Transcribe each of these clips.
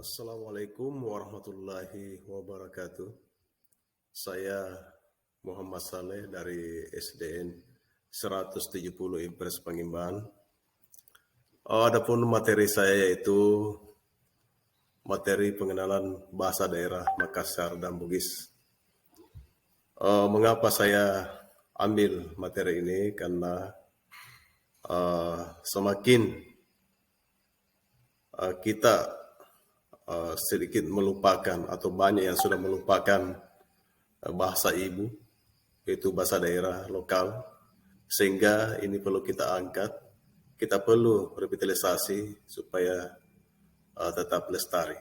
Assalamualaikum warahmatullahi wabarakatuh. Saya Muhammad Saleh dari SDN 170 Impres Pangimban. Adapun materi saya yaitu materi pengenalan bahasa daerah Makassar dan Bugis. Mengapa saya ambil materi ini? Karena semakin kita sedikit melupakan atau banyak yang sudah melupakan bahasa ibu, yaitu bahasa daerah lokal, sehingga ini perlu kita angkat, kita perlu revitalisasi supaya tetap lestari.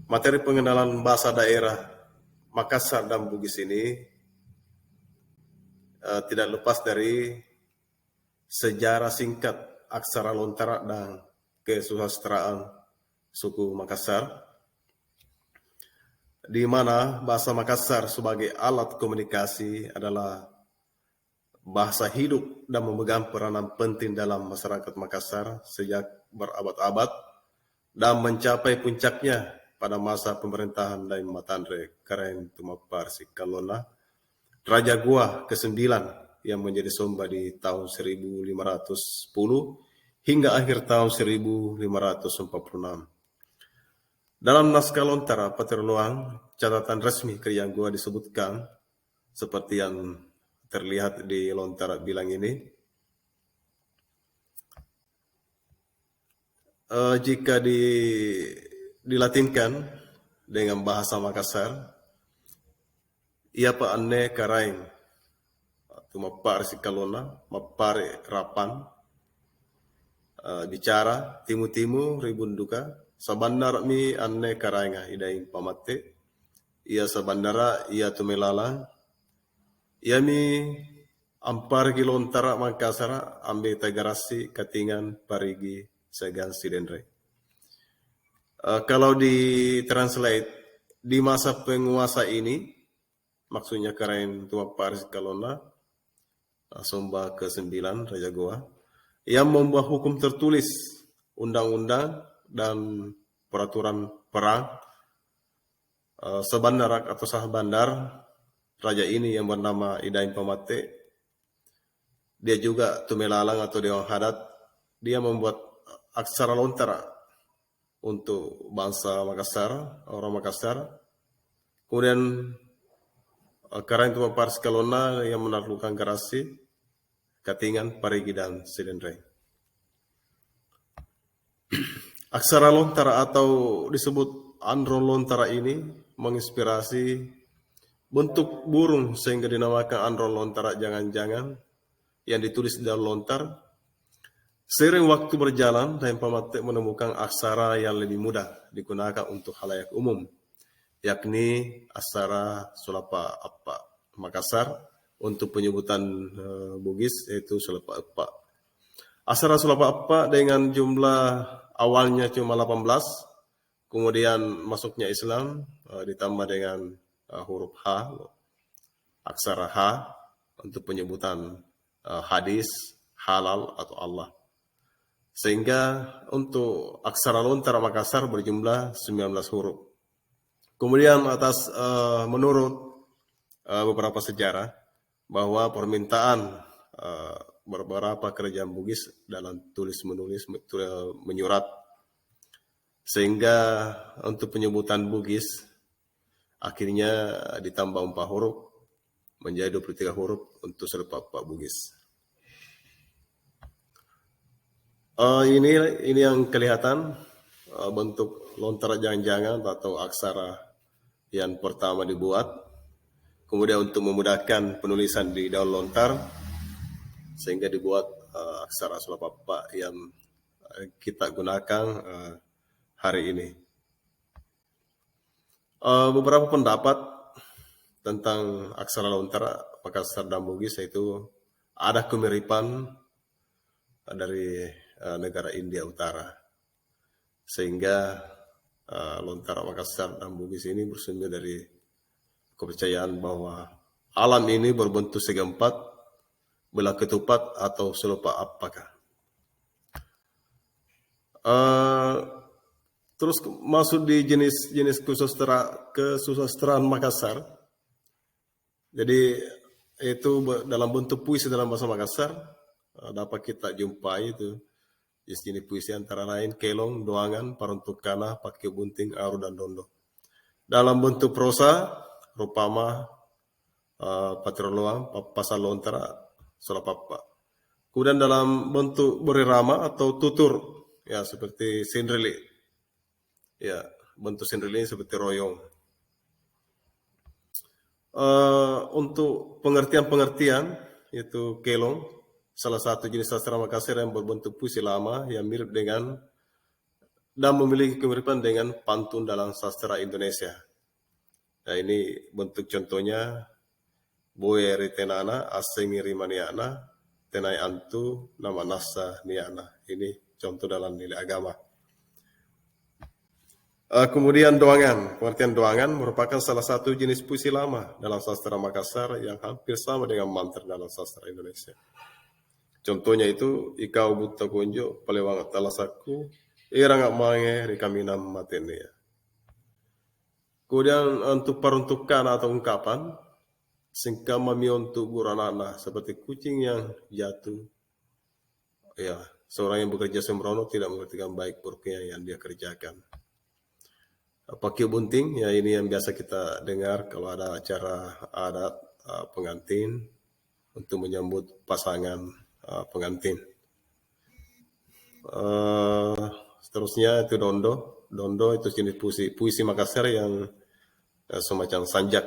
Materi pengenalan bahasa daerah Makassar dan Bugis ini tidak lepas dari sejarah singkat aksara lontara dan kesusastraan suku Makassar, di mana bahasa Makassar sebagai alat komunikasi adalah bahasa hidup dan memegang peranan penting dalam masyarakat Makassar sejak berabad-abad dan mencapai puncaknya pada masa pemerintahan Daim Matandre Karaeng Tumapar Sikalona, Raja Gua ke-9 yang menjadi Somba di tahun 1510 hingga akhir tahun 1546. Dalam naskah Lontara Paterloang, catatan resmi Kriang Gua disebutkan seperti yang terlihat di Lontara bilang ini. Jika dilatinkan dengan bahasa Makassar, ia pa anne karaeng tumapar sikalona mapare rapan, bicara timu-timu ribun duka sabandar mi anne karaenga idaing pamate ia sabandara ia tumelala ia mi ampar kilontara Makassar ambe tagarasi katingan parigi segan sidenre. Kalau di-translate di masa penguasa ini, maksudnya Karaeng Tumapar Sikalona, Somba ke-9 Raja Goa, yang membuat hukum tertulis, undang-undang dan peraturan perang. Sebandarak atau sah bandar, raja ini yang bernama Idaim Pamate, dia juga Tumelalang atau Dewan Hadat, dia membuat aksara lontara untuk bangsa Makassar, orang Makassar. Kemudian Karaeng Tumapar Sikalona yang menaklukkan Garasi, Katingan, Parigi, dan Sidenreng. Aksara lontara atau disebut andron lontara ini menginspirasi bentuk burung sehingga dinamakan andron lontara jangan-jangan yang ditulis di dalam lontar. Seiring waktu berjalan, Daim Pamate menemukan aksara yang lebih mudah digunakan untuk halayak umum, yakni aksara Sulapa Appa Makassar untuk penyebutan Bugis, yaitu Sulapa Appa. Aksara Sulapa Appa dengan jumlah awalnya cuma 18, kemudian masuknya Islam ditambah dengan huruf H, aksara H untuk penyebutan hadis, halal atau Allah. Sehingga untuk aksara lontara Makassar berjumlah 19 huruf. Kemudian menurut beberapa sejarah bahwa permintaan beberapa kerajaan Bugis dalam tulis-menulis menyurat, sehingga untuk penyebutan Bugis akhirnya ditambah 4 huruf menjadi 23 huruf untuk Sulapa Appa Bugis. Ini yang kelihatan bentuk lontara jangan-jangan atau aksara yang pertama dibuat. Kemudian untuk memudahkan penulisan di daun lontar, sehingga dibuat aksara Sulapa Appa yang kita gunakan hari ini. Beberapa pendapat tentang aksara lontara Makassar dan Bugis, yaitu ada kemiripan dari negara India Utara, sehingga lontara Makassar dan Bugis ini bersumber dari kepercayaan bahwa alam ini berbentuk segi empat, belah ketupat atau Sulapa Appakah. Eh, terus masuk di jenis kesusastraan Makassar. Jadi itu dalam bentuk puisi dalam bahasa Makassar dapat kita jumpai itu jenis puisi antara lain kelong, doangan, paruntukana, pakai bunting, aru dan dondo. Dalam bentuk prosa, rupama, patroloang, pasal lontara, solapapa. Kemudian dalam bentuk berirama atau tutur, ya seperti sindrili, ya bentuk sindrili seperti royong. Untuk pengertian-pengertian yaitu kelong, salah satu jenis sastra Makassar yang berbentuk puisi lama yang mirip dengan dan memiliki kemiripan dengan pantun dalam sastra Indonesia. Nah ini bentuk contohnya boeri tenana asing rimaniana tenai antu nama nasa niana. Ini contoh dalam nilai agama. Kemudian doangan. Pengertian doangan merupakan salah satu jenis puisi lama dalam sastra Makassar yang hampir sama dengan mantra dalam sastra Indonesia. Contohnya itu, ikau buta kunjo palewangat talasaku, irangak mange rikaminam matenia. Kemudian untuk peruntukan atau ungkapan, singka mamiontu buranana seperti kucing yang jatuh. Ya, seorang yang bekerja sembrono tidak mengertikan baik buruknya yang dia kerjakan. Pakai bunting, ya ini yang biasa kita dengar kalau ada acara adat pengantin untuk menyambut pasangan pengantin. Seterusnya itu dondo. Dondo itu jenis puisi Makassar yang semacam sanjak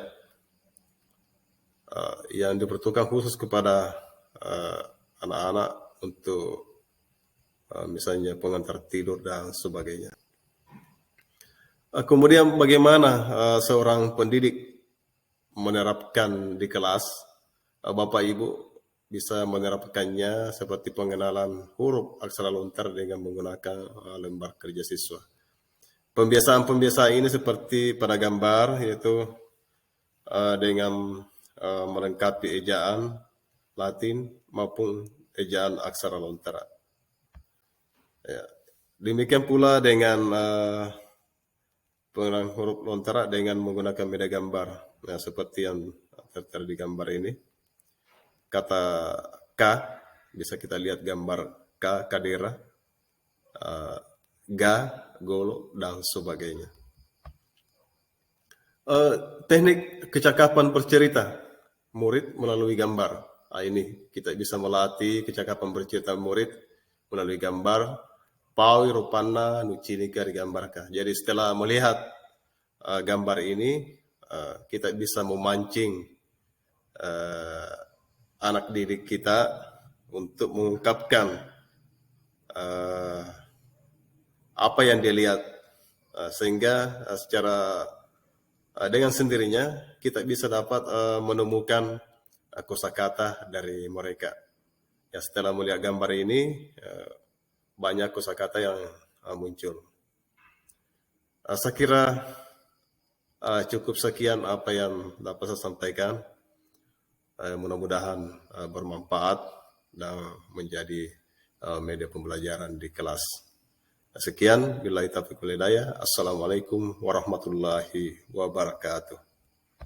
yang diperuntukkan khusus kepada anak-anak untuk misalnya pengantar tidur dan sebagainya. Kemudian bagaimana seorang pendidik menerapkan di kelas, Bapak Ibu bisa menerapkannya seperti pengenalan huruf aksara lontar dengan menggunakan lembar kerja siswa. Pembiasaan-pembiasaan ini seperti pada gambar, yaitu dengan melengkapi ejaan Latin maupun ejaan aksara lontara. Ya. Demikian pula dengan pengenalan huruf lontara dengan menggunakan media gambar. Nah, seperti yang tertera di gambar ini. Kata K, bisa kita lihat gambar K, kadera, Ga, golo, dan sebagainya. Teknik kecakapan bercerita murid melalui gambar. Ini kita bisa melatih kecakapan bercerita murid melalui gambar. Paui rupana nucinika digambarkan. Jadi setelah melihat gambar ini, kita bisa memancing anak didik kita untuk mengungkapkan apa yang dia lihat, sehingga secara dengan sendirinya kita bisa dapat menemukan kosakata dari mereka. Ya, setelah melihat gambar ini, banyak kosakata yang muncul. Saya kira cukup sekian apa yang dapat saya sampaikan. Mudah-mudahan bermanfaat dan menjadi media pembelajaran di kelas. Sekian, billahi taufiq wal hidayah. Assalamualaikum warahmatullahi wabarakatuh.